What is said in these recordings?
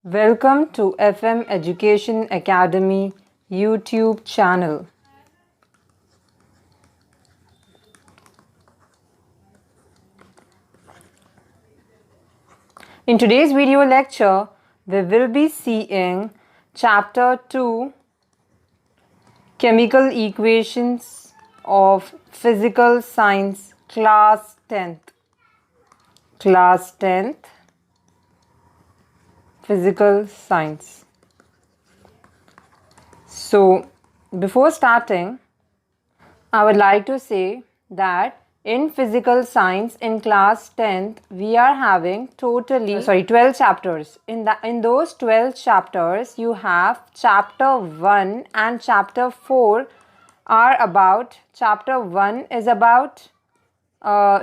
Welcome to FM Education Academy YouTube channel. In today's video lecture, we will be seeing Chapter 2, Chemical Equations of Physical Science, Class 10th. Class 10th, Physical Science. So, before starting, I would like to say that in physical science in class 10th we are having 12 chapters. In those 12 chapters you have chapter 1 and chapter 4 are about. Chapter 1 is about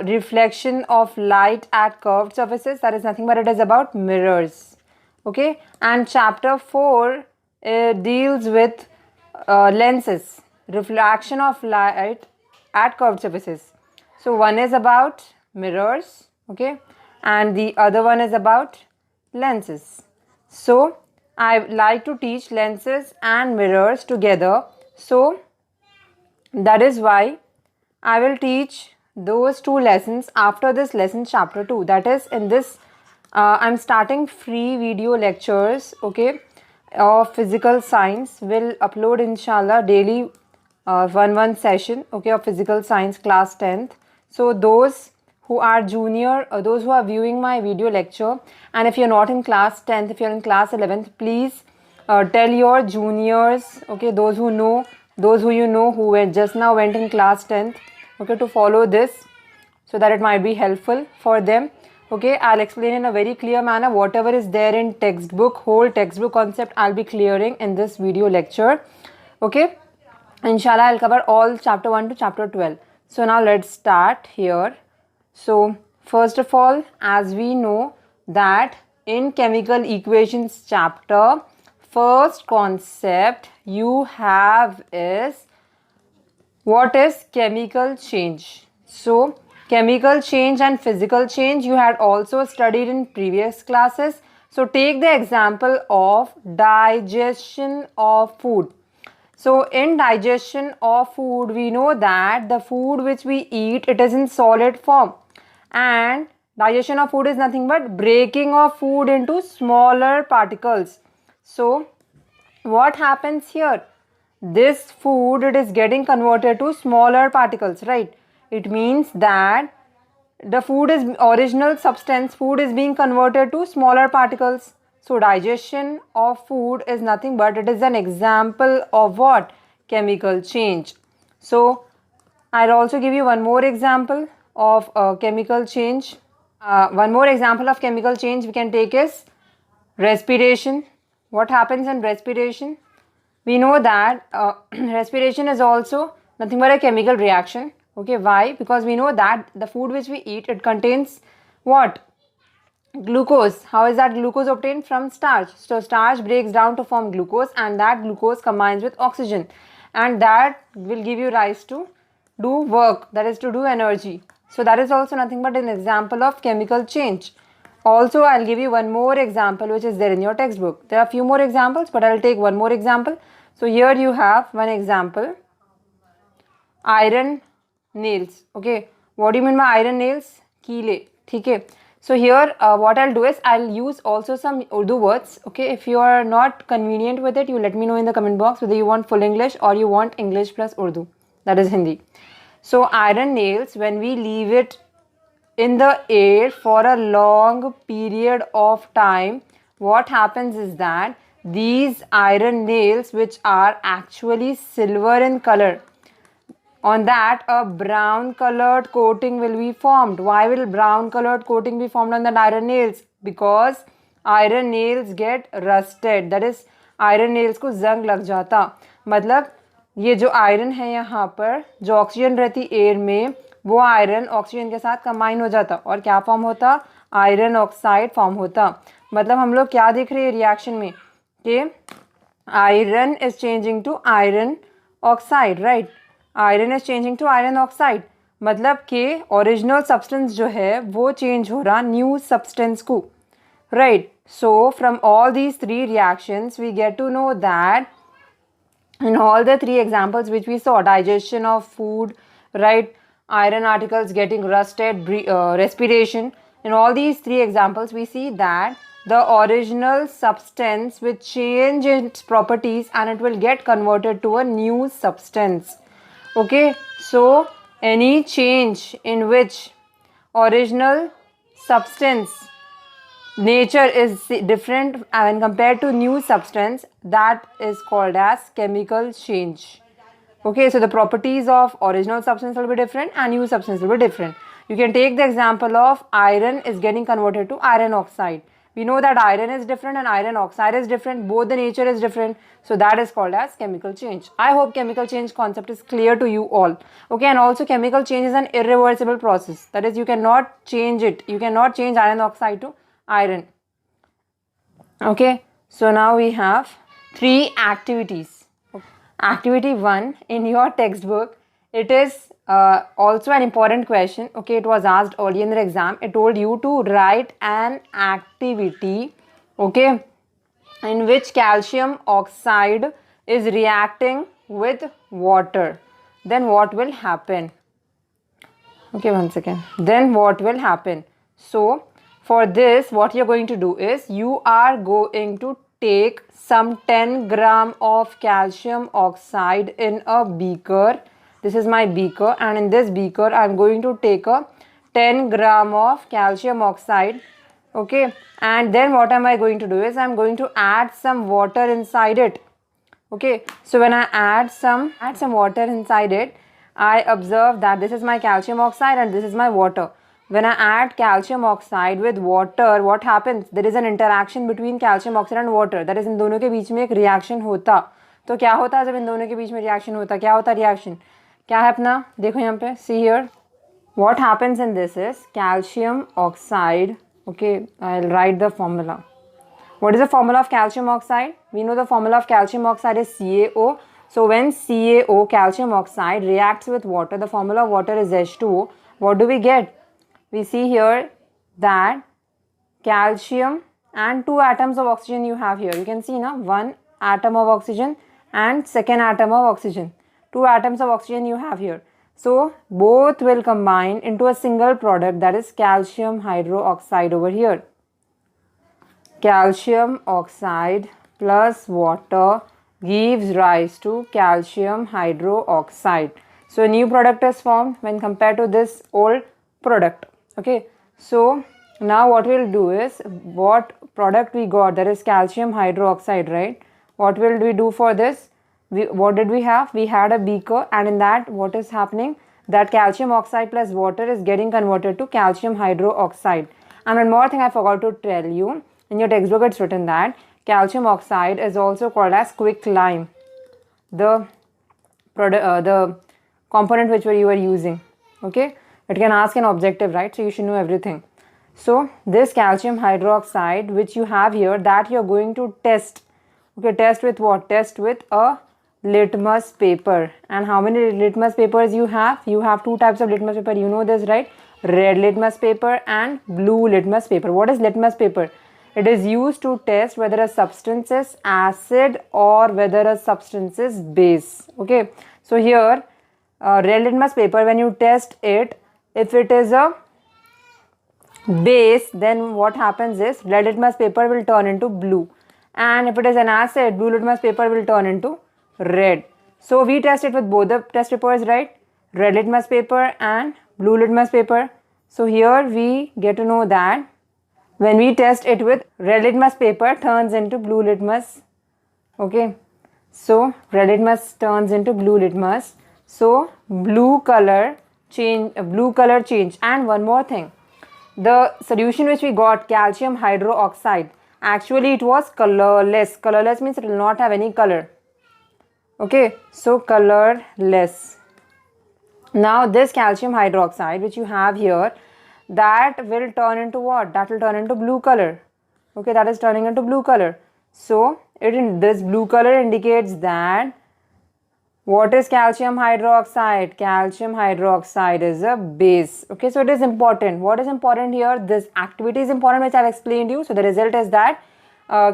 reflection of light at curved surfaces. That is nothing but it is about mirrors. Okay, and chapter 4 deals with lenses, reflection of light at curved surfaces. So one is about mirrors, okay, and the other one is about lenses. So I like to teach lenses and mirrors together. So that is why I will teach those two lessons after this lesson chapter 2. That is, in this I'm starting free video lectures, okay, of physical science. Will upload inshallah daily one session, okay, of physical science class 10th. So those who are junior, those who are viewing my video lecture, and if you're not in class 10th, if you're in class 11th, please tell your juniors, okay, those who know, those who you know who just now went in class 10th, okay, to follow this so that it might be helpful for them. Okay, I'll explain in a very clear manner whatever is there in textbook, whole textbook concept I'll be clearing in this video lecture. Okay, inshallah I'll cover all chapter 1 to chapter 12. So now let's start here. So first of all, as we know that in chemical equations chapter, first concept you have is what is chemical change. So chemical change and physical change you had also studied in previous classes. So take the example of digestion of food. So in digestion of food, we know that the food which we eat, it is in solid form, and digestion of food is nothing but breaking of food into smaller particles. So what happens here? This food, it is getting converted to smaller particles, right? It means that the food is original substance, food is being converted to smaller particles. So digestion of food is nothing but it is an example of what? Chemical change. So I'll also give you one more example of chemical change. One more example of chemical change we can take is respiration. What happens in respiration? We know that respiration is also nothing but a chemical reaction. Okay, why? Because we know that the food which we eat, it contains what? Glucose. How is that glucose obtained? From starch. So starch breaks down to form glucose, and that glucose combines with oxygen, and that will give you rise to do work, that is to do energy. So that is also nothing but an example of chemical change. Also, I'll give you one more example which is there in your textbook. There are a few more examples, but I'll take one more example. So here you have one example, iron nails. Okay, what do you mean by iron nails? Keele. Okay. So here what I'll do is I'll use also some Urdu words. Okay, if you are not convenient with it, you let me know in the comment box whether you want full English or you want English plus Urdu, that is Hindi. So iron nails, when we leave it in the air for a long period of time, what happens is that these iron nails, which are actually silver in color, on that a brown colored coating will be formed. Why will brown colored coating be formed on the iron nails? Because iron nails get rusted, that is iron nails को जंग लग जाता. मतलब ये जो iron है यहाँ पर, जो ऑक्सीजन रहती एयर में, वो आयरन ऑक्सीजन के साथ कंबाइन हो जाता और क्या फॉर्म होता? आयरन ऑक्साइड फॉर्म होता. मतलब हम लोग क्या देख रहे हैं रिएक्शन में कि iron is changing to iron oxide, right? Iron is changing to iron oxide, मतलब कि ओरिजिनल सब्सटेंस जो है वो चेंज हो रहा न्यू सब्सटेंस को, right? So from all these three reactions, we get to know that in all the three examples which we saw, digestion of food, right, iron particles getting rusted, respiration, in all these three examples we see that the original substance will change its properties and it will get converted to a new substance. Okay, so any change in which original substance nature is different when compared to new substance, that is called as chemical change. Okay, so the properties of original substance will be different and new substance will be different. You can take the example of iron is getting converted to iron oxide. We know that iron is different and iron oxide is different, both the nature is different, so that is called as chemical change. I hope chemical change concept is clear to you all. Okay, and also chemical change is an irreversible process, that is you cannot change it. You cannot change iron oxide to iron. Okay, so now we have three activities. Activity 1 in your textbook, it is also an important question. Okay, it was asked earlier in the exam. It told you to write an activity, okay, in which calcium oxide is reacting with water. Then what will happen? Okay, one second. Then what will happen? So for this, what you're going to do is you are going to take some 10 gram of calcium oxide in a beaker. This is my beaker, and in this beaker I'm going to take a 10 gram of calcium oxide. Okay, and then what am I going to do is I'm going to add some water inside it. Okay, so when I add some water inside it, I observe that this is my calcium oxide and this is my water. When I add calcium oxide with water, what happens? There is an interaction between calcium oxide and water. That is, इन दोनों के बीच में एक reaction होता. तो क्या होता जब इन दोनों के बीच में reaction होता? क्या होता reaction? क्या है अपना? देखो यहाँ पे. See here. What happens in this is calcium oxide. Okay, I'll write the formula. What is the formula of calcium oxide? We know the formula of calcium oxide is CaO. So when CaO, calcium oxide, reacts with water, the formula of water is H2O. What do we get? We see here that calcium and 2 atoms of oxygen you have here. You can see now 1 atom of oxygen and second atom of oxygen. 2 atoms of oxygen you have here. So both will combine into a single product, that is calcium hydroxide over here. Calcium oxide plus water gives rise to calcium hydroxide. So a new product is formed when compared to this old product. Okay, so now what we'll do is, what product we got, that is calcium hydroxide, right? What will we do for this? What did we have? We had a beaker, and in that what is happening? That calcium oxide plus water is getting converted to calcium hydroxide. And one more thing I forgot to tell you. In your textbook it's written that calcium oxide is also called as quicklime, the component which you were using. Okay, it can ask an objective, right? So you should know everything. So this calcium hydroxide which you have here, that you are going to test. Okay, test with what? Test with a litmus paper. And how many litmus papers you have? You have 2 types of litmus paper. You know this, right? Red litmus paper and blue litmus paper. What is litmus paper? It is used to test whether a substance is acid or whether a substance is base. Okay, so here red litmus paper, when you test it, if it is a base, then what happens is red litmus paper will turn into blue, and if it is an acid, blue litmus paper will turn into red. So we test it with both the test papers, right? Red litmus paper and blue litmus paper. So here we get to know that when we test it with red litmus paper, turns into blue litmus. Okay, so red litmus turns into blue litmus. So blue color change. And one more thing, the solution which we got, calcium hydroxide, actually it was colorless. Colorless means it will not have any color. Okay, so colorless. Now this calcium hydroxide which you have here, that will turn into what? That will turn into blue color. Okay, that is turning into blue color. So this blue color indicates that What is calcium hydroxide? Calcium hydroxide is a base. Okay, so it is important. What is important here? This activity is important, which I've explained you. So the result is that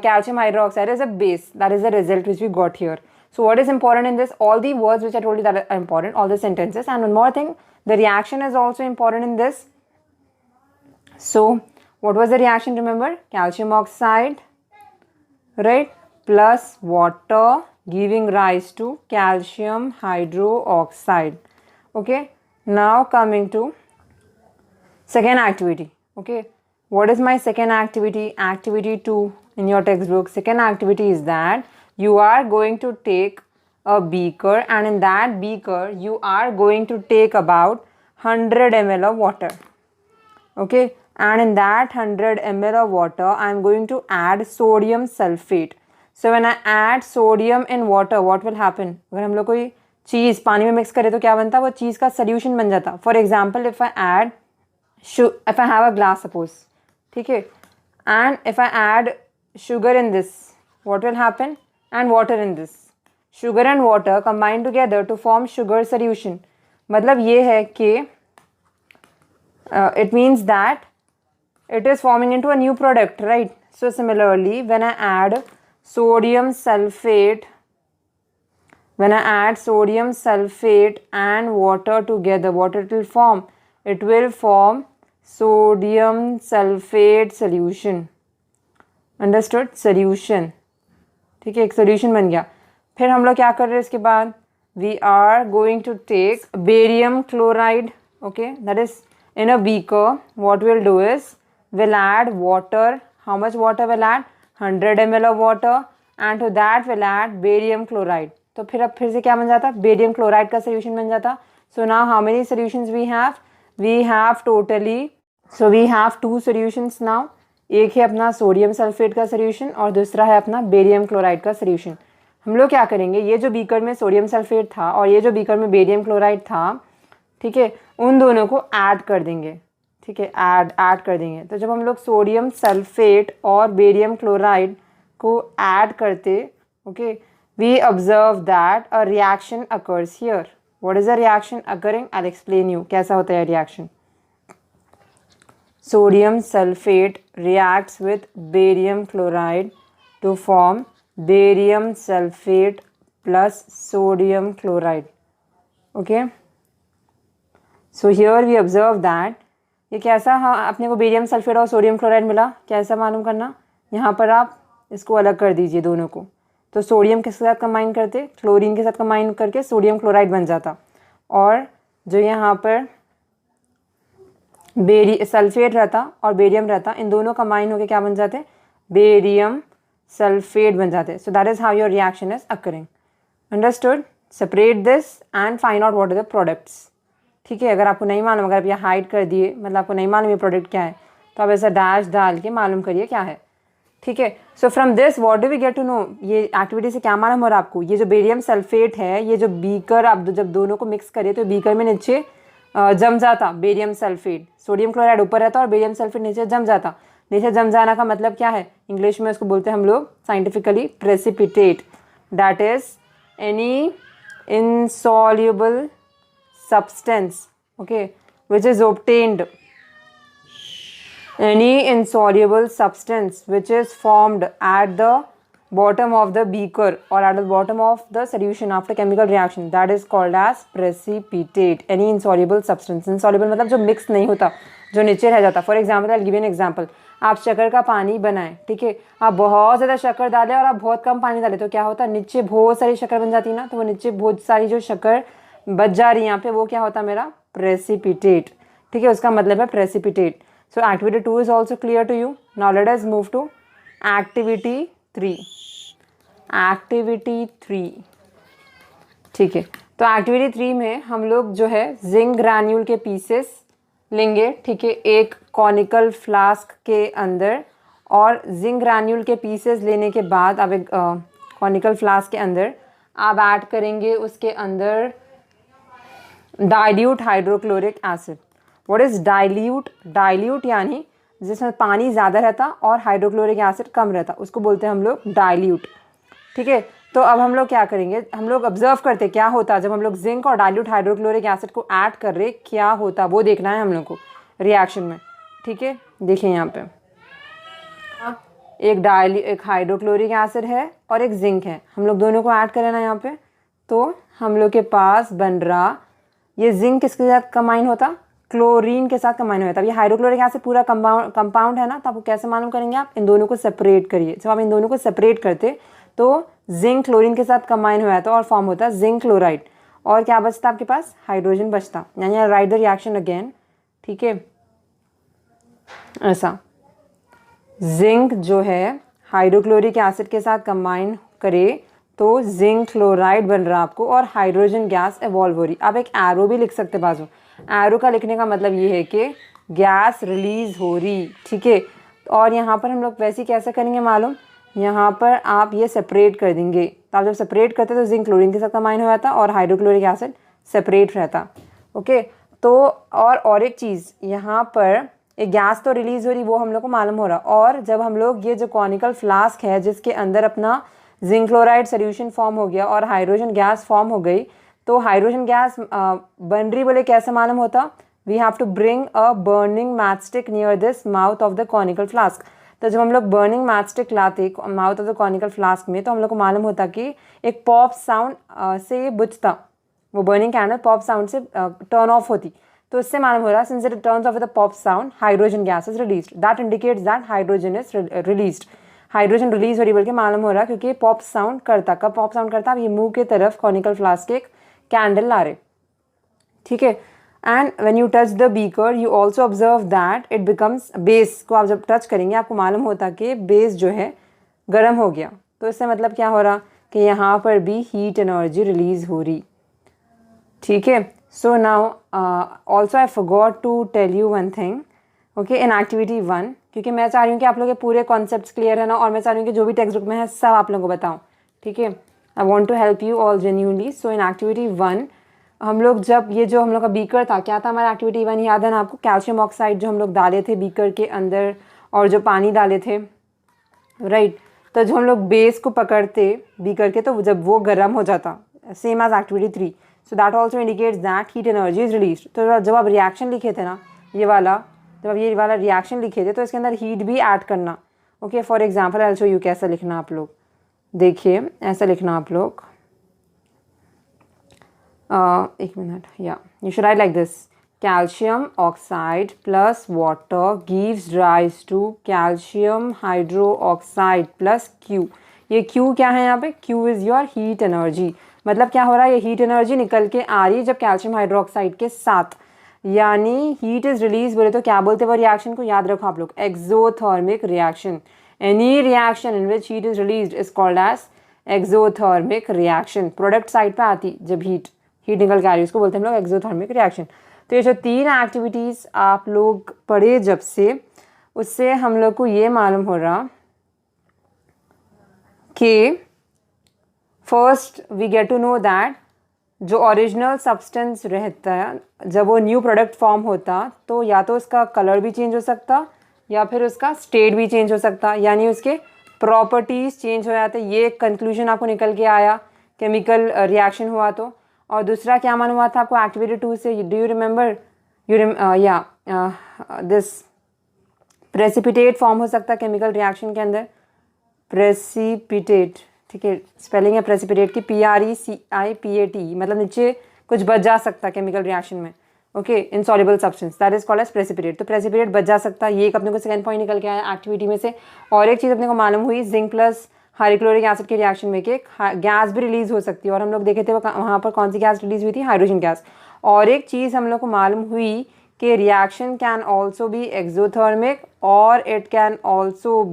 calcium hydroxide is a base. That is the result which we got here. So what is important in this? All the words which I told you that are important, all the sentences. And one more thing, the reaction is also important in this. So what was the reaction? Remember, calcium oxide, right, plus water giving rise to calcium hydroxide. Okay, now coming to second activity. Okay, what is my second activity? Activity 2 in your textbook. Second activity is that you are going to take a beaker, and in that beaker you are going to take about 100 ml of water. Okay, and in that 100 ml of water I am going to add sodium sulfate. So when I add sodium in water, what will happen? अगर हम लोग कोई चीज़ पानी में mix करें तो क्या बनता? वो चीज़ का सोल्यूशन बन जाता. For example, if I have a glass suppose, ठीक है, and if I add sugar in this, what will happen? And water in this. Sugar and water combine together to form sugar solution. मतलब ये है कि it means that it is forming into a new product, right? So similarly, when I add sodium sulfate and water together, what it will form? It will form sodium sulfate solution. Understood? Solution. ठीक है, एक solution बन गया. फिर हम लोग क्या कर रहे हैं इसके बाद? We are going to take barium chloride. Okay, that is in a beaker. What we'll do is we'll add water. How much water we'll add? 100 ml of water, and to that we'll add barium chloride. तो फिर अब फिर से क्या बन जाता? Barium chloride का solution बन जाता. So now how many solutions we have? We have totally, so we have 2 solutions now. एक है अपना सोडियम सल्फेट का सोल्यूशन और दूसरा है अपना बेरियम क्लोराइड का सोल्यूशन. हम लोग क्या करेंगे, ये जो बीकर में सोडियम सल्फेट था और ये जो बीकर में बेरियम क्लोराइड था, ठीक है, उन दोनों को ऐड कर देंगे. ठीक है, ऐड कर देंगे. तो जब हम लोग सोडियम सल्फेट और बेरियम क्लोराइड को ऐड करते, okay, we observe that a reaction occurs here. What is the reaction occurring? I will explain you कैसा होता है reaction. Sodium sulphate reacts with barium chloride to form barium sulfate plus sodium chloride. Okay, so here we observe that ये कैसा, हाँ, अपने को barium sulphate और sodium chloride मिला. कैसा मालूम करना? यहाँ पर आप इसको अलग कर दीजिए दोनों को. तो सोडियम के साथ कंबाइन करते, क्लोरीन के साथ कंबाइन करके सोडियम क्लोराइड बन जाता, और जो यहाँ पर सल्फेट रहता और बेरियम रहता, इन दोनों कंबाइन होकर क्या बन जाते? बेरियम सल्फेट बन जाते. So that is how your reaction is occurring. Understood? Separate this and find out what are the products. ठीक है, अगर आपको नहीं मालूम, अगर आप ये हाइड कर दिए, मतलब आपको नहीं मालूम ये प्रोडक्ट क्या है, तो आप ऐसा डैश डाल के मालूम करिए क्या है. ठीक है, so from this what do we get to know? ये एक्टिविटी से क्या मालूम हो रहा है आपको? ये जो बेरियम सल्फेट है, ये जो बीकर आप जब दोनों को मिक्स करिए तो बीकर में नीचे जम जाता बेरियम सल्फेट. सोडियम क्लोराइड ऊपर रहता और बेरियम सल्फेट नीचे जम जाता. नीचे जम जाना का मतलब क्या है? इंग्लिश में उसको बोलते हैं हम लोग scientifically precipitate. That is any insoluble substance, okay, which is obtained, any insoluble substance which is formed at the bottom of the beaker or at the bottom of the solution after chemical reaction, that is called as precipitate. Any insoluble substance, insoluble मतलब जो mix नहीं होता, जो नीचे रह जाता. For example, I will give you an example. आप शक्कर का पानी बनाएं, ठीक है, आप बहुत ज़्यादा शक्कर डालें और आप बहुत कम पानी डालें, तो क्या होता है? नीचे बहुत सारी शक्कर बन जाती है ना, तो वो नीचे बहुत सारी जो शक्कर बच जा रही है यहाँ पे, वो क्या होता है? मेरा प्रेसिपिटेट. ठीक है, उसका मतलब है precipitate. So activity 2 is also clear to you. Now let us move to activity 3. Activity 3, ठीक है, तो एक्टिविटी 3 में हम लोग जो है जिंक ग्रैन्यूल के पीसेस लेंगे. ठीक है, एक कॉनिकल फ्लास्क के अंदर, और जिंक ग्रैन्यूल के पीसेस लेने के बाद अब एक कॉनिकल फ्लास्क के अंदर आप ऐड करेंगे उसके अंदर dilute hydrochloric acid. What is dilute? Dilute यानी जिसमें पानी ज़्यादा रहता और हाइड्रोक्लोरिक एसिड कम रहता, उसको बोलते हैं हम लोग डाइल्यूट. ठीक है, तो अब हम लोग क्या करेंगे, हम लोग ऑब्जर्व करते क्या होता जब हम लोग जिंक और डाइल्यूट हाइड्रोक्लोरिक एसिड को ऐड कर रहे, क्या होता वो देखना है हम लोग को रिएक्शन में। ठीक है, देखिए यहाँ पे एक हाइड्रोक्लोरिक एसिड है और एक जिंक है, हम लोग दोनों को ऐड करें ना यहाँ पे, तो हम लोग के पास बन रहा, ये जिंक किसके साथ कंबाइन होता, क्लोरीन के साथ कंबाइन होता है। अब ये हाइड्रोक्लोरिक एसिड पूरा कंपाउंड है ना, तो आपको कैसे मालूम करेंगे, आप इन दोनों को सेपरेट करिए। जब आप इन दोनों को सेपरेट करते तो जिंक क्लोरीन के साथ कंबाइन हुआ था और फॉर्म होता है जिंक क्लोराइड, और क्या बचता आपके पास, हाइड्रोजन बचता। यानी राइट द रिएक्शन अगेन। ठीक है, ऐसा जिंक जो है हाइड्रोक्लोरिक एसिड के साथ कंबाइन करे तो जिंक क्लोराइड बन रहा आपको और हाइड्रोजन गैस एवॉल्व हो रही। आप एक एरो भी लिख सकते बाजू, एरो का लिखने का मतलब ये है कि गैस रिलीज हो रही। ठीक है, और यहाँ पर हम लोग वैसे कैसे करेंगे मालूम, यहाँ पर आप ये सेपरेट कर देंगे, तो आप जब सेपरेट करते तो जिंक क्लोरीन के साथ कंबाइन हो जाता और हाइड्रोक्लोरिक एसिड सेपरेट रहता। ओके, तो और एक चीज़, यहाँ पर एक गैस तो रिलीज हो रही वो हम लोग को मालूम हो रहा, और जब हम लोग ये जो कॉनिकल फ्लास्क है जिसके अंदर अपना जिंक क्लोराइड सोल्यूशन फॉर्म हो गया और हाइड्रोजन गैस फॉर्म हो गई, तो हाइड्रोजन गैस बन रही बोले कैसे मालूम होता, we have to bring a burning matchstick near this mouth of the conical flask. तो जब हम लोग बर्निंग मैचस्टिक लाते mouth of the conical flask में, तो हम लोग को मालूम होता कि एक पॉप साउंड से ये बुझता, वो बर्निंग कैंडल पॉप साउंड से टर्न ऑफ होती। तो इससे मालूम हो रहा since it turns of with the pop sound hydrogen gas is released, that indicates that hydrogen is released. Hydrogen release हो रही बोल के मालूम हो रहा क्योंकि पॉप साउंड करता, कब पॉप साउंड करता, अब ये मुंह के तरफ कॉनिकल फ्लास्क के एक कैंडल ला रहे। ठीक है, and when you touch the beaker you also observe that it becomes, base को आप जब टच करेंगे आपको मालूम होता कि बेस जो है गर्म हो गया। तो इससे मतलब क्या हो रहा कि यहाँ पर भी हीट एनर्जी रिलीज हो रही। ठीक है, so now also I forgot to tell you one thing. Okay, in activity 1, क्योंकि मैं चाह रही हूँ कि आप लोग के पूरे कॉन्सेप्ट्स क्लियर है ना, और मैं चाह रही हूँ कि जो भी टेक्स्ट बुक में है सब आप लोगों को बताऊँ। ठीक है, I want to help you all genuinely. So in activity 1 हम लोग जब ये जो हम लोग का बीकर था, क्या था हमारा एक्टिविटी 1, याद है ना आपको, कैल्शियम ऑक्साइड जो हम लोग डाले थे बीकर के अंदर और जो पानी डाले थे, राइट। तो जब हम लोग बेस को पकड़ते बीकर के तो जब वो गर्म हो जाता, same as activity 3, so that also indicates that heat energy is release. तो जब आप रिएक्शन लिखे थे ना ये वाला, जब आप ये वाला रिएक्शन लिखे थे तो इसके अंदर हीट भी ऐड करना। Okay, for example I will show you कैसा लिखना आप लोग, देखिए ऐसा लिखना आप लोग, एक मिनट, या you should write like this, calcium oxide plus water gives rise to calcium hydro oxide plus Q. ये क्यू क्या है यहाँ पे, Q is your heat energy. मतलब क्या हो रहा है, ये हीट एनर्जी निकल के आ रही है जब कैल्शियम हाइड्रोक्साइड के साथ, यानी हीट इज रिलीज बोले तो क्या बोलते हैं वो रिएक्शन को, याद रखो आप लोग, exothermic reaction. Any reaction in which heat is released is called as exothermic reaction. Product side पे आती जब हीट निकल के आ रही है उसको बोलते हैं हम लोग एक्सोथर्मिक रिएक्शन। तो ये जो 3 एक्टिविटीज़ आप लोग पढ़े जब से, उससे हम लोग को ये मालूम हो रहा कि first we get to know that जो ओरिजिनल सब्सटेंस रहता है जब वो न्यू प्रोडक्ट फॉर्म होता तो या तो उसका कलर भी चेंज हो सकता या फिर उसका स्टेट भी चेंज हो सकता, यानी उसके प्रॉपर्टीज़ चेंज हो जाते। ये एक कंक्लूजन आपको निकल के आया केमिकल रिएक्शन हुआ तो। और दूसरा क्या मालूम हुआ था आपको एक्टिविटी 2 से, डू यू रिमेंबर, या दिस प्रेसिपिटेट फॉर्म हो सकता केमिकल रिएक्शन के अंदर, प्रेसिपिटेट। ठीक है, स्पेलिंग है प्रेसिपिटेट की PRECIPAT, मतलब नीचे कुछ बच जा सकता केमिकल रिएक्शन में। Okay, insoluble substance that is called as precipitate. तो प्रेसिपिटेट बच जा सकता, ये एक अपने को सेकंड पॉइंट निकल के आया एक्टिविटी में से। और एक चीज़ अपने को मालूम हुई जिंक प्लस हाइड्रोक्लोरिक एसिड के रिएक्शन में कि गैस भी रिलीज हो सकती है, और हम लोग देखे थे वहाँ पर कौन सी गैस रिलीज हुई थी, हाइड्रोजन गैस। और एक चीज़ हम लोग को मालूम हुई कि reaction can also be exothermic और it can also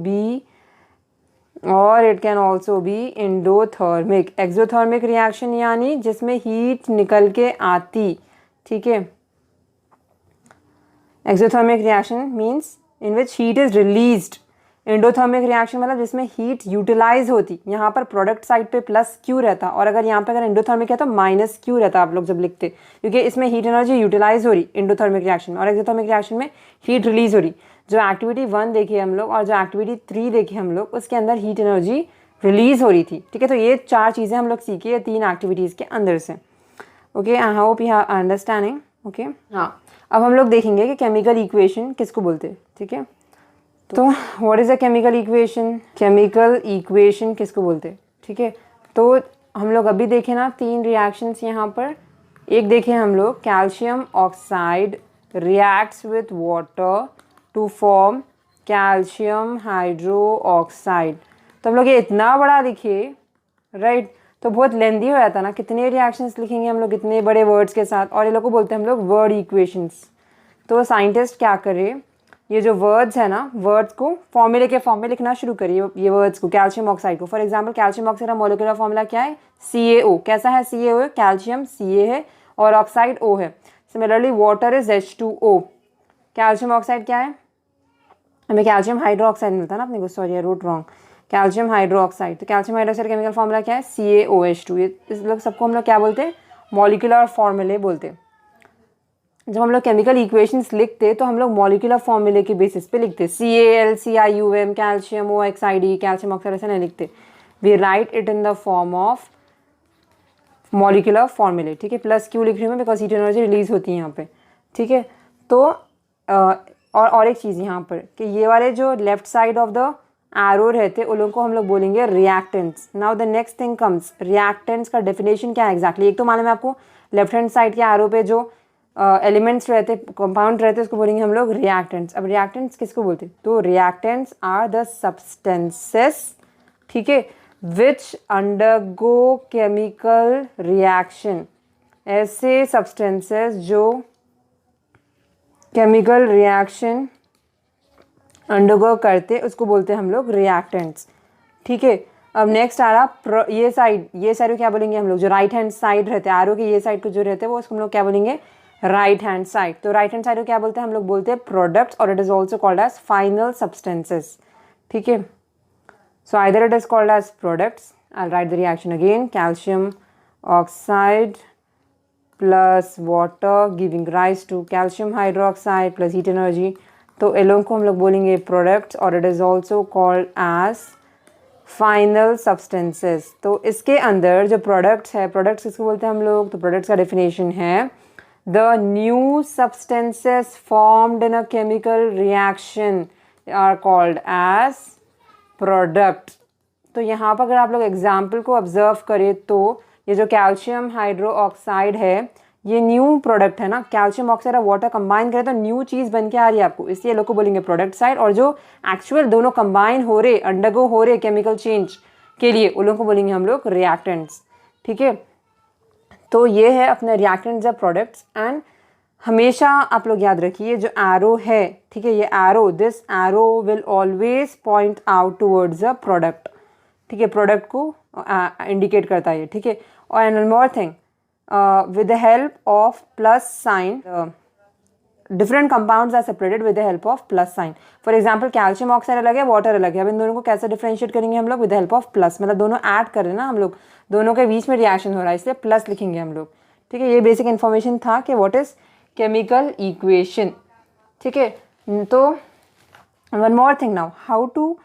be endothermic. Exothermic reaction यानी जिसमें हीट निकल के आती, ठीक है। Exothermic reaction means in which heat is released. Endothermic reaction मतलब जिसमें हीट यूटिलाइज होती, यहाँ पर प्रोडक्ट साइड पे प्लस क्यू रहता, और अगर यहाँ पे अगर एंडोथर्मिक है तो माइनस क्यू रहता आप लोग जब लिखते, क्योंकि इसमें हीट एनर्जी यूटिलाइज हो रही एंडोथर्मिक रिएक्शन में, और एक्सोथर्मिक रिएक्शन में हीट रिलीज हो रही। जो एक्टिविटी 1 देखी हम लोग और जो एक्टिविटी 3 देखी हम लोग, उसके अंदर हीट एनर्जी रिलीज़ हो रही थी, ठीक है। तो ये 4 चीज़ें हम लोग सीखे, ये 3 एक्टिविटीज़ के अंदर से। Okay, I hope you are understanding. Okay, हाँ, अब हम लोग देखेंगे कि केमिकल इक्वेशन किसको बोलते हैं, ठीक है। तो what is a chemical equation? Chemical equation किसको बोलते हैं, ठीक है। तो हम लोग अभी देखें ना 3 रिएक्शंस यहाँ पर। एक देखें हम लोग, calcium oxide reacts with water to form calcium hydro oxide. तो हम लोग ये इतना बड़ा लिखे, राइट, तो बहुत लेंदी हो जाता ना, कितने रिएक्शंस लिखेंगे हम लोग इतने बड़े वर्ड्स के साथ, और ये लोग को बोलते हैं हम लोग वर्ड इक्वेशंस। तो साइंटिस्ट क्या करे, ये जो वर्ड्स है ना, वर्ड्स को फॉर्मूले के फॉर्म में लिखना शुरू करिए, ये वर्ड्स को, कैल्शियम ऑक्साइड को। फॉर एग्जांपल कैल्शियम ऑक्साइड का मॉलिक्यूलर फॉर्मूला क्या है? CaO। कैसा है CaO? कैल्शियम Ca है और ऑक्साइड O है। Similarly water is H2O। Calcium oxide क्या है? हमें कैल्शियम हाइड्रो ऑक्साइड मिलता है ना अपने को, sorry I wrote wrong, calcium hydro oxide. तो कैल्शियम हाइड्रोक्साइड केमिकल फॉर्मूला क्या है? CaOH2। ये इस लोग सबको हम लोग क्या बोलते हैं? मॉलिक्यूलर फॉर्मूले बोलते हैं। जब हम लोग केमिकल इक्वेशंस लिखते तो हम लोग मॉलिक्यूलर फॉर्मूले के बेसिस पे लिखते, CaLCiUm, calcium OXID, calcium oxide ऐसा नहीं लिखते। We write it in the form of molecular formulae, ठीक है। प्लस क्यों लिख रही हूँ मैं? बिकॉज हीट एनर्जी रिलीज होती है यहाँ पे, ठीक है। तो और एक चीज़ यहाँ पर कि ये वाले जो left side of the arrow रहते उन लोगों को हम लोग बोलेंगे reactants. Now the next thing comes, reactants का डेफिनेशन क्या है एग्जैक्टली? एक तो मालूम है आपको, लेफ्ट हैंड साइड के एरो पे जो एलिमेंट्स रहते, कंपाउंड रहते, उसको बोलेंगे हम लोग रिएक्टेंट्स। अब रिएक्टेंट्स किसको बोलते हैं? तो रिएक्टेंट्स आर द सब्सटेंसेस, ठीक है, विच अंडरगो केमिकल रिएक्शन। ऐसे सब्सटेंसेस जो केमिकल रिएक्शन अंडरगो करते उसको बोलते हैं हम लोग रिएक्टेंट्स, ठीक है। अब नेक्स्ट आ रहा ये साइड को क्या बोलेंगे हम लोग? जो राइट हैंड साइड रहते हैं एरो के ये साइड को जो रहते हैं वो उसको हम लोग क्या बोलेंगे? Right hand side. तो राइट हैंड साइड को क्या बोलते हैं हम लोग? बोलते हैं प्रोडक्ट्स, और it is also called as final substances, ठीक है। So either it is called as products, I write the reaction again, calcium oxide plus water giving rise to calcium hydroxide plus heat energy. तो इन लोगों को हम लोग बोलेंगे products, और it is also called as final substances. तो इसके अंदर जो प्रोडक्ट्स है, प्रोडक्ट्स किसको बोलते हैं हम लोग? तो प्रोडक्ट्स का डेफिनेशन है the new substances formed in a chemical reaction are called as product. तो यहाँ पर अगर आप लोग एग्जाम्पल को ऑब्जर्व करें तो ये जो कैल्शियम हाइड्रो ऑक्साइड है ये न्यू प्रोडक्ट है ना, कैल्शियम ऑक्साइड और वाटर कंबाइन करें तो न्यू चीज़ बन के आ रही है आपको, इसलिए लोग को बोलेंगे प्रोडक्ट साइड। और जो एक्चुअल दोनों कंबाइन हो रहे, अंडरगो हो रहे केमिकल चेंज के लिए, उन लोगों को बोलेंगे हम लोग रिएक्टेंट्स, ठीक है। तो ये है अपने रिएक्टेंट्स या प्रोडक्ट्स। एंड हमेशा आप लोग याद रखिए जो एरो है, ठीक है, ये arrow, this arrow will always point out towards a product, ठीक है, प्रोडक्ट को इंडिकेट करता है ये, ठीक है। और and more thing, with the help of plus sign, different compounds are separated with the help of plus sign. For example calcium oxide अलग है, वाटर अलग है। अब इन दोनों को कैसे डिफरेंशिएट करेंगे हम लोग? with the help of plus, मतलब दोनों ऐड कर रहे हैं ना हम लोग, दोनों के बीच में रिएक्शन हो रहा है, इसलिए प्लस लिखेंगे हम लोग, ठीक है। ये बेसिक इन्फॉर्मेशन था कि व्हाट इज केमिकल इक्वेशन, ठीक है। तो one more thing now, how to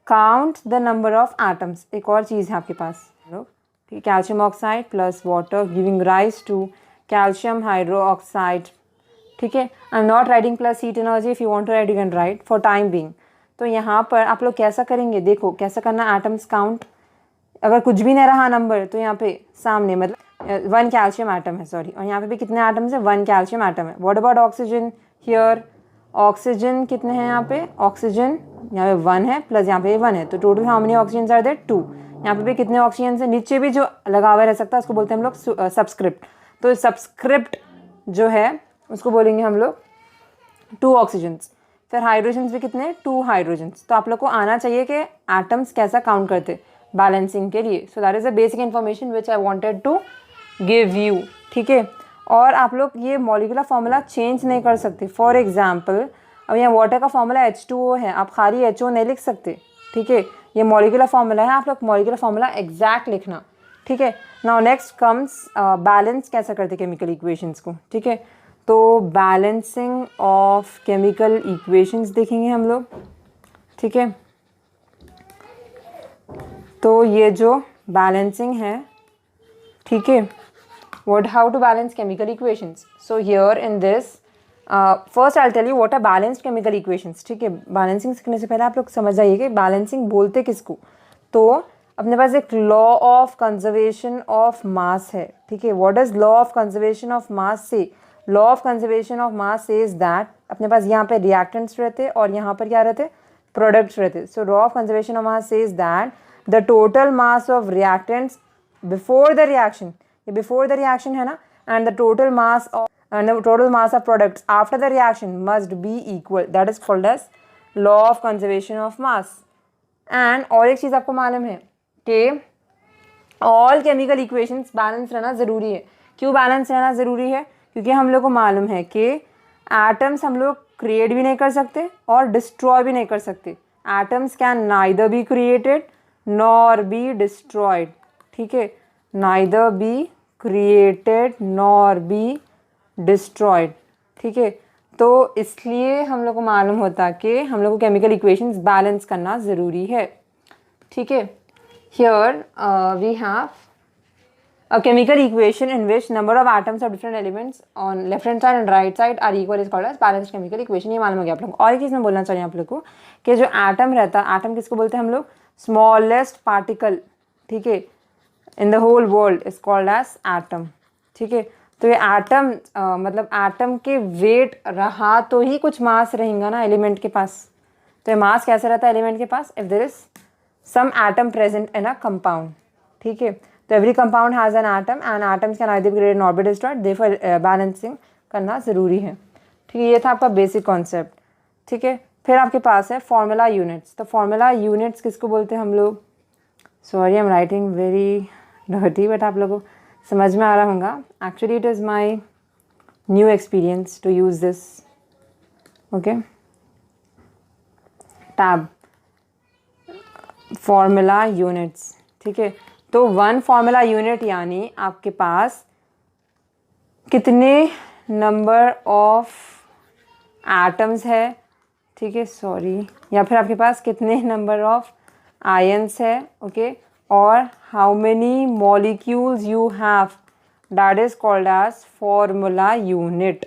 count the number of atoms. एक और चीज़ है आपके पास, लोग, calcium oxide plus water giving rise to calcium hydro oxide, ठीक है। I am not writing plus heat energy, if you want to write you can write for time being. तो यहाँ पर आप लोग कैसा करेंगे, देखो कैसा करना एटम्स काउंट। अगर कुछ भी नहीं रहा नंबर तो यहाँ पे सामने मतलब 1 कैल्शियम एटम है, सॉरी, और यहाँ पे भी कितने एटम्स है? 1 कैल्शियम एटम है। What about oxygen? Here oxygen कितने हैं यहाँ पे? ऑक्सीजन यहाँ पे 1 है प्लस यहाँ पे 1 है, तो total how many oxygen are there? 2। यहाँ पे भी कितने ऑक्सीजन से नीचे भी जो लगा हुआ रह सकता है उसको बोलते हैं हम लोग सबस्क्रिप्ट। तो सबस्क्रिप्ट जो है उसको बोलेंगे हम लोग 2 ऑक्सीजन्स। फिर हाइड्रोजन्स भी कितने? 2 हाइड्रोजन्स। तो आप लोग को आना चाहिए कि एटम्स कैसा काउंट करते बैलेंसिंग के लिए। So that is a basic information which I wanted to give you, ठीक है। और आप लोग ये मॉलिक्यूलर फार्मूला चेंज नहीं कर सकते। फॉर एग्जाम्पल अब यहाँ वाटर का फार्मूला H2O है, आप खाली HO नहीं लिख सकते, ठीक है। ये मॉलिक्यूलर फार्मूला है, आप लोग मॉलिक्यूलर फार्मूला एग्जैक्ट लिखना, ठीक है। नाउ नेक्स्ट कम्स बैलेंस कैसे करते केमिकल इक्वेशंस को, ठीक है। तो बैलेंसिंग ऑफ केमिकल इक्वेशंस देखेंगे हम लोग, ठीक है। तो ये जो बैलेंसिंग है, ठीक है, what how to balance chemical equations. So here in this first I'll tell you what are balanced chemical equations. ठीक है, बैलेंसिंग सीखने से पहले आप लोग समझ जाइए कि बैलेंसिंग बोलते किसको. तो अपने पास एक law of conservation of mass है. ठीक है, what is law of conservation of mass से? Law of conservation of mass says that अपने पास यहाँ पे रिएक्टेंट्स रहते और यहाँ पर क्या रहते? प्रोडक्ट्स रहते. So law of conservation of mass says that the total mass of reactants before the reaction, ये बिफोर द रिएक्शन है ना, and the total mass of products after the reaction must be equal. That is called as law of conservation of mass. And और एक चीज़ आपको मालूम है कि all chemical equations balance रहना ज़रूरी है. क्यों बैलेंस रहना ज़रूरी है? क्योंकि हम लोग को मालूम है कि एटम्स हम लोग क्रिएट भी नहीं कर सकते और डिस्ट्रॉय भी नहीं कर सकते. Atoms can neither be created nor be destroyed. ठीक है, neither be created nor be destroyed. ठीक है, तो इसलिए हम लोग को मालूम होता कि हम लोग को केमिकल इक्वेशंस बैलेंस करना ज़रूरी है. ठीक है, here we have a chemical equation in which number of atoms of different elements on left hand side and right side are equal is called as balanced chemical equation. ये मालूम हो गया आप लोग को. और एक चीज़ मैं बोलना चाहिए आप लोग को कि जो एटम रहता है, एटम किसको बोलते हैं हम लोग? Smallest particle. ठीक है, in the whole world is called as atom. ठीक है, तो ये एटम मतलब एटम के वेट रहा तो ही कुछ मास रहेगा ना एलिमेंट के पास. तो ये मास कैसे रहता है एलिमेंट के पास? If there is some atom present in a compound. ठीक है, तो every compound has an atom and atoms can either be created not be destroyed. Therefore balancing करना ज़रूरी है. ठीक है, ये था आपका बेसिक कॉन्सेप्ट. ठीक है, फिर आपके पास है फॉर्मूला यूनिट्स. तो फॉर्मूला यूनिट्स किसको बोलते हैं हम लोग? Sorry I am writing very dirty, but आप लोगों को समझ में आ रहा होगा. Actually it is my new experience to use this. Okay, tab formula units. ठीक है, तो वन फॉर्मूला यूनिट यानी आपके पास कितने नंबर ऑफ एटम्स है. ठीक है, सॉरी, या फिर आपके पास कितने नंबर ऑफ आयन्स है. ओके, और how many molecules you have, that is called as formula unit.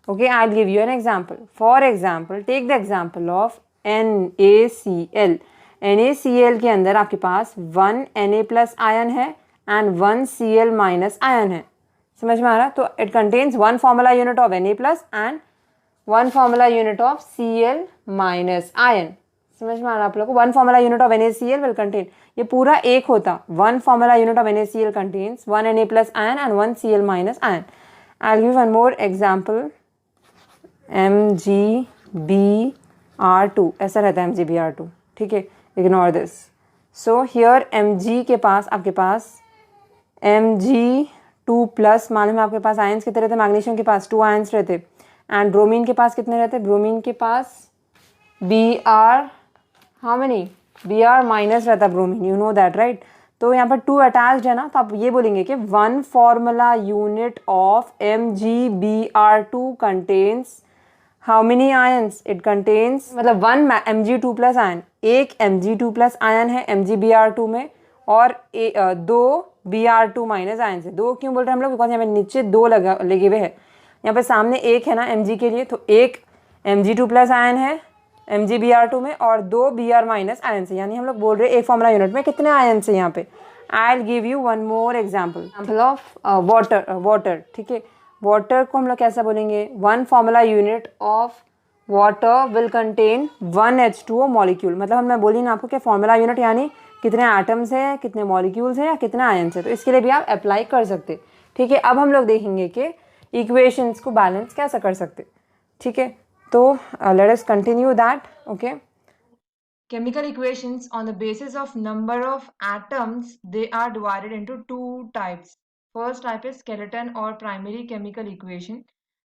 Okay, I will give you an example. For example, take the example of NaCl. NaCl के अंदर आपके पास 1 Na प्लस आयन है and 1 Cl minus ion है. समझ में आ रहा? तो it contains one formula unit of Na plus and one formula unit of Cl minus ion. समझ में आ रहा आप लोग को? One formula unit of NaCl will contain, ये पूरा एक होता. One formula unit of NaCl contains 1 Na plus ion and 1 Cl minus ion. I will give one more example. MgBr2 ऐसा रहता है. MgBr2. ठीक है, ignore this. So here Mg के पास आपके पास Mg2 प्लस, मालूम है आपके पास आयंस कितने रहते? मैग्नीशियम के पास 2 आयंस रहते. एंड ब्रोमीन के पास कितने रहते? ब्रोमीन के पास Br, how many? Br minus रहता bromine, you know that right. तो यहाँ पर 2 अटैच्ड है ना, तो आप ये बोलेंगे कि one formula unit of MgBr2 contains how many ions? It contains, मतलब 1 Mg2 प्लस आयन, एक Mg2 प्लस आयन है MgBr2 में और 2 Br2 माइनस आयन से. 2 क्यों बोल रहे हैं हम लोग? बिकॉज यहाँ पे नीचे 2 लगे हुए हैं, यहाँ पे सामने एक है ना Mg के लिए, तो एक Mg2 प्लस आयन है MgBr2 में और 2 Br माइनस आयन से. यानी हम लोग बोल रहे हैं एक फॉर्मूला यूनिट में कितने आयन से. यहाँ पे आई will give you one more example of water. ठीक है, वाटर को हम लोग कैसा बोलेंगे? One formula unit of water will contain 1 H2O molecule. मतलब मैं बोली ना आपको कि फॉर्मूला यूनिट यानी कितने एटम्स हैं, कितने मॉलिक्यूल्स हैं या कितने आयन्स हैं. तो इसके लिए भी आप अप्लाई कर सकते. ठीक है, अब हम लोग देखेंगे कि इक्वेशंस को बैलेंस कैसे कर सकते. ठीक है, तो let us continue that. Okay, chemical equations on the basis of number of atoms, they are divided into 2 types. First type is skeleton or primary chemical equation.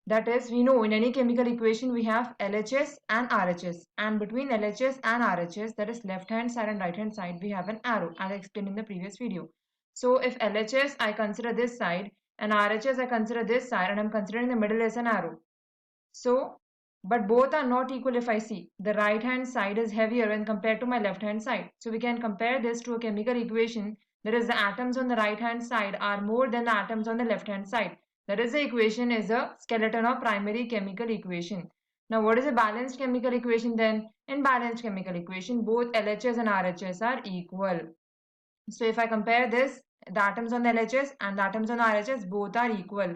That is, we know in any chemical equation we have LHS and RHS, and between LHS and RHS, that is left hand side and right hand side, we have an arrow as I explained in the previous video. So if LHS I consider this side and RHS I consider this side, and I'm considering the middle as an arrow. So but both are not equal if I see. The right hand side is heavier when compared to my left hand side. So we can compare this to a chemical equation. That is, the atoms on the right hand side are more than the atoms on the left hand side. That is, the equation is a skeleton of primary chemical equation. Now what is a balanced chemical equation then? In balanced chemical equation, both LHS and RHS are equal. So if I compare this, the atoms on the LHS and the atoms on the RHS both are equal.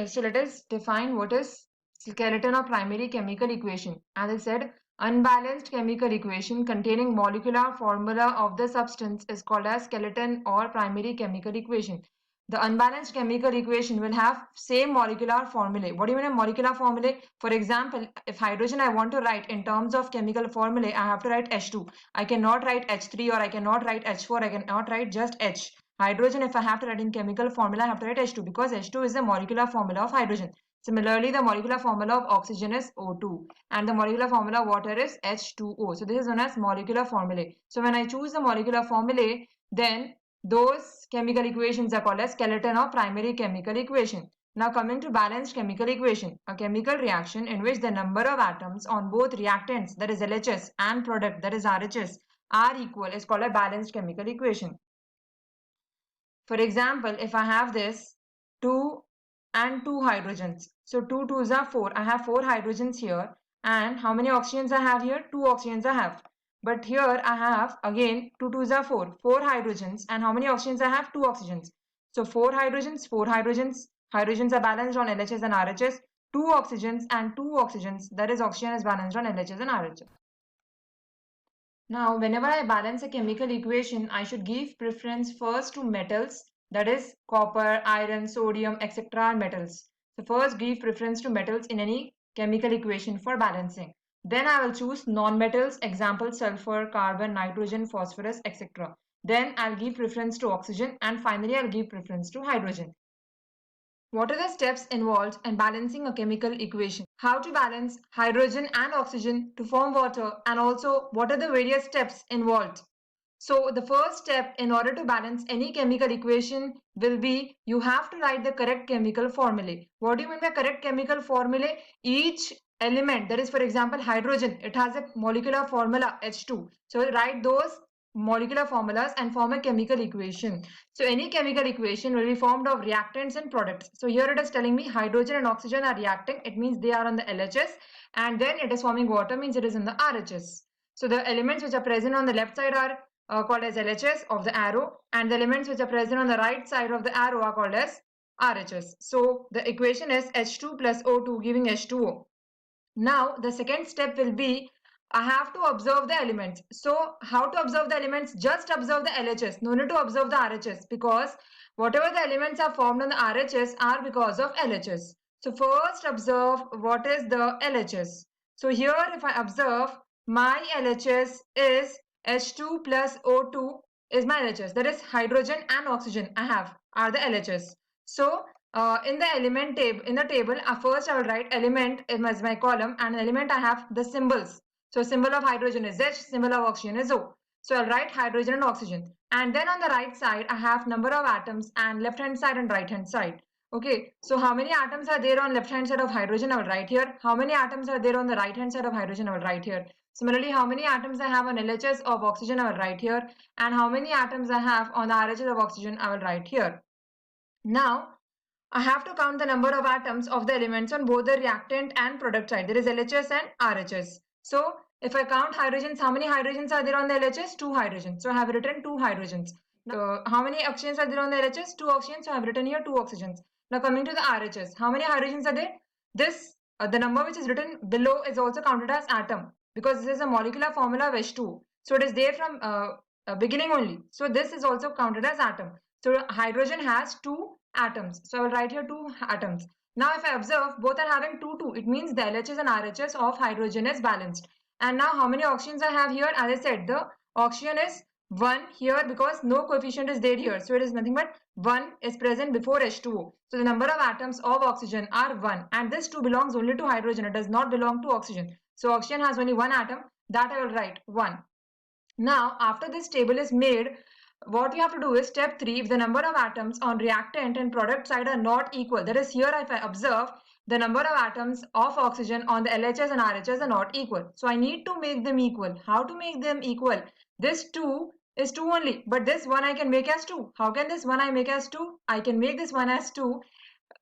So let us define what is skeleton of primary chemical equation. As I said, unbalanced chemical equation containing molecular formula of the substance is called as skeleton or primary chemical equation. The unbalanced chemical equation will have same molecular formulae. What do you mean a molecular formulae? For example, if hydrogen I want to write in terms of chemical formulae, I have to write H2. I cannot write H3 or I cannot write H4. I cannot write just H. Hydrogen, if I have to write in chemical formula, I have to write H2 because H2 is the molecular formula of hydrogen. Similarly, the molecular formula of oxygen is O2 and the molecular formula of water is H2O. So this is known as molecular formulae. So when I choose the molecular formulae, then those chemical equations are called as skeleton of primary chemical equation. Now coming to balanced chemical equation, a chemical reaction in which the number of atoms on both reactants, that is LHS, and product, that is RHS, are equal is called a balanced chemical equation. For example, if I have this 2 and 2 hydrogens, so 2 2s are 4. I have 4 hydrogens here, and how many oxygens I have here? 2 oxygens I have. But here I have again 2 2s are 4. 4 hydrogens, and how many oxygens I have? 2 oxygens. So 4 hydrogens, 4 hydrogens. Hydrogens are balanced on LHS and RHS. 2 oxygens and 2 oxygens. That is, oxygen is balanced on LHS and RHS. Now, whenever I balance a chemical equation, I should give preference first to metals, that is copper, iron, sodium, etc. are metals. So first give preference to metals in any chemical equation for balancing. Then I will choose non-metals, example sulfur, carbon, nitrogen, phosphorus, etc. Then I'll give preference to oxygen, and finally I'll give preference to hydrogen. What are the steps involved in balancing a chemical equation? How to balance hydrogen and oxygen to form water, and also what are the various steps involved? So the first step in order to balance any chemical equation will be you have to write the correct chemical formulae. What do you mean by correct chemical formulae? Each element, that is for example hydrogen, it has a molecular formula H2. So write those molecular formulas and form a chemical equation. So any chemical equation will be formed of reactants and products. So here it is telling me hydrogen and oxygen are reacting. It means they are on the LHS, and then it is forming water, means it is in the RHS. So the elements which are present on the left side are called as LHS of the arrow, and the elements which are present on the right side of the arrow are called as RHS. So the equation is H2 plus O2 giving H2O. Now the second step will be I have to observe the elements. So how to observe the elements? Just observe the LHS. No need to observe the RHS, because whatever the elements are formed on the RHS are because of LHS. So first observe what is the LHS. So here if I observe, my LHS is H2 plus O2 is my LHS. That is hydrogen and oxygen I have are the LHS. So in the element table, in the table, first I will write element as my column, and element I have the symbols. So symbol of hydrogen is H, symbol of oxygen is O. So I'll write hydrogen and oxygen. And then on the right side, I have number of atoms, and left hand side and right hand side. Okay, so how many atoms are there on left hand side of hydrogen? I will write here. How many atoms are there on the right hand side of hydrogen? I will write here. Similarly, how many atoms I have on LHS of oxygen? I will write here. And how many atoms I have on the RHS of oxygen? I will write here. Now, I have to count the number of atoms of the elements on both the reactant and product side. There is LHS and RHS. So if I count hydrogens, how many hydrogens are there on the LHS? 2 hydrogens. So I have written 2 hydrogens. Now, how many oxygens are there on the LHS? 2 oxygens. So I have written here 2 oxygens. Now coming to the RHS, how many hydrogens are there? This, the number which is written below is also counted as atom, because this is a molecular formula of H2. So it is there from beginning only. So this is also counted as atom. So hydrogen has 2 atoms. So I will write here 2 atoms. Now if I observe, both are having 2 2. It means the LHS and RHS of hydrogen is balanced. And now how many oxygens I have here? As I said, the oxygen is 1 here because no coefficient is there here. So it is nothing but 1 is present before H2O. So the number of atoms of oxygen are 1. And this 2 belongs only to hydrogen. It does not belong to oxygen. So oxygen has only 1 atom. That I will write 1. Now after this table is made, what we have to do is step 3, if the number of atoms on reactant and product side are not equal, that is here if I observe the number of atoms of oxygen on the LHS and RHS are not equal. So I need to make them equal. How to make them equal? This 2 is 2 only, but this one I can make as 2. How can this one I make as 2? I can make this one as 2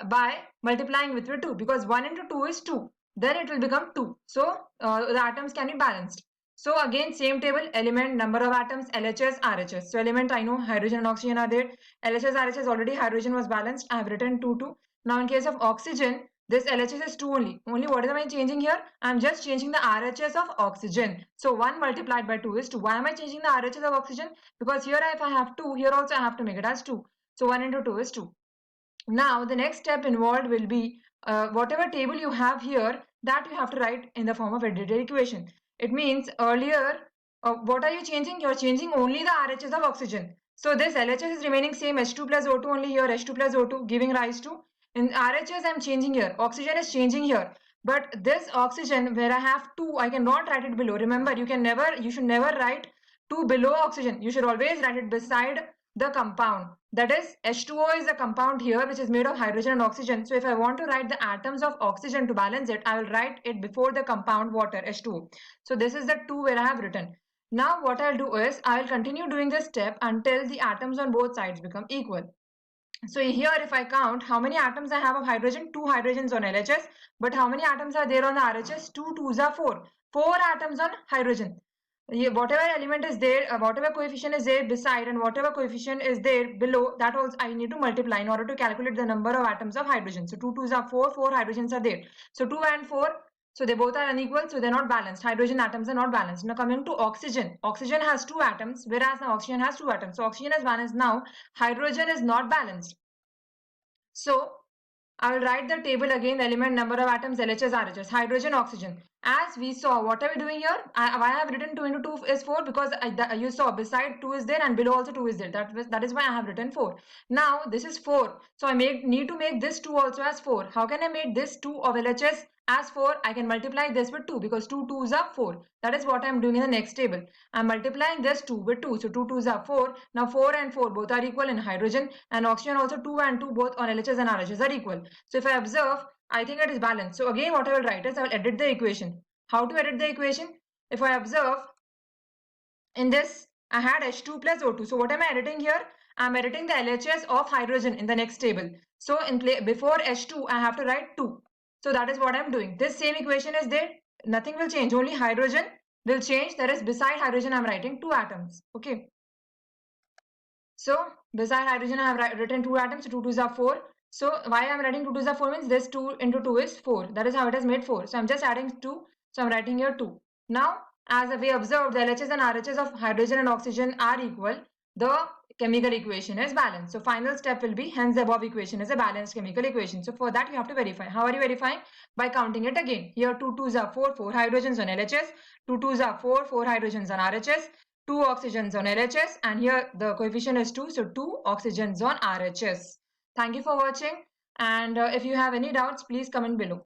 by multiplying with 2, because 1 into 2 is 2. Then it will become 2. So the atoms can be balanced. So again, same table, element, number of atoms, LHS, RHS. So element, I know hydrogen and oxygen are there. LHS, RHS, already hydrogen was balanced. I have written 2, 2. Now in case of oxygen, this LHS is 2 only. Only what am I changing here? I am just changing the RHS of oxygen. So 1 multiplied by 2 is 2. Why am I changing the RHS of oxygen? Because here if I have 2, here also I have to make it as 2. So 1 into 2 is 2. Now the next step involved will be whatever table you have here, that you have to write in the form of edited equation. It means earlier, what are you changing? You're changing only the RHS of oxygen. So this LHS is remaining same, H2 plus O2 only here, H2 plus O2 giving rise to. In RHS I'm changing here, oxygen is changing here. But this oxygen where I have 2, I cannot write it below. Remember, you should never write 2 below oxygen. You should always write it beside the compound. That is, H2O is a compound here which is made of hydrogen and oxygen. So if I want to write the atoms of oxygen to balance it, I will write it before the compound water, H2O. So this is the 2 where I have written. Now what I'll do is, I'll continue doing this step until the atoms on both sides become equal. So here if I count how many atoms I have of hydrogen, 2 hydrogens on LHS, but how many atoms are there on the RHS? 2 2s are 4. 4 atoms on hydrogen. Whatever element is there, whatever coefficient is there beside and whatever coefficient is there below, that also I need to multiply in order to calculate the number of atoms of hydrogen. So 2 2s are 4, 4 hydrogens are there. So 2 and 4, so they both are unequal, so they're not balanced. Hydrogen atoms are not balanced. Now coming to oxygen. Oxygen has 2 atoms, whereas now oxygen has 2 atoms. So oxygen is balanced. Now hydrogen is not balanced. So I will write the table again, element, number of atoms, LHS, RHS, hydrogen, oxygen. As we saw, what are we doing here? Why I have written 2 into 2 is 4, because you saw beside 2 is there and below also 2 is there. That is why I have written 4. Now this is 4. So I need to make this 2 also as 4. How can I make this 2 of LHS as 4? I can multiply this with 2, because 2 2s are 4. That is what I am doing in the next table. I am multiplying this 2 with 2. So 2 2s are 4. Now 4 and 4 both are equal in hydrogen, and oxygen also 2 and 2 both on LHS and RHS are equal. So if I observe, I think it is balanced. So again what I will write is, I will edit the equation. How to edit the equation? If I observe, in this I had H2 plus O2. So what am I editing here? I am editing the LHS of hydrogen in the next table. So before H2 I have to write 2. So that is what I am doing. This same equation is there. Nothing will change. Only hydrogen will change. That is, beside hydrogen I am writing 2 atoms. Okay. So beside hydrogen I have written 2 atoms. So 2 2s are 4. So why I am writing 2 2s are 4 means this 2 into 2 is 4. That is how it has made 4. So I am just adding 2. So I am writing here 2. Now as we observed, the LHS and RHS of hydrogen and oxygen are equal. The chemical equation is balanced. So final step will be, hence the above equation is a balanced chemical equation. So for that you have to verify. How are you verifying? By counting it again. Here 2 2s are 4, 4 hydrogens on LHS. 2 2s are 4, 4 hydrogens on RHS. 2 oxygens on LHS, and here the coefficient is 2, so 2 oxygens on RHS. Thank you for watching, and if you have any doubts, please comment below.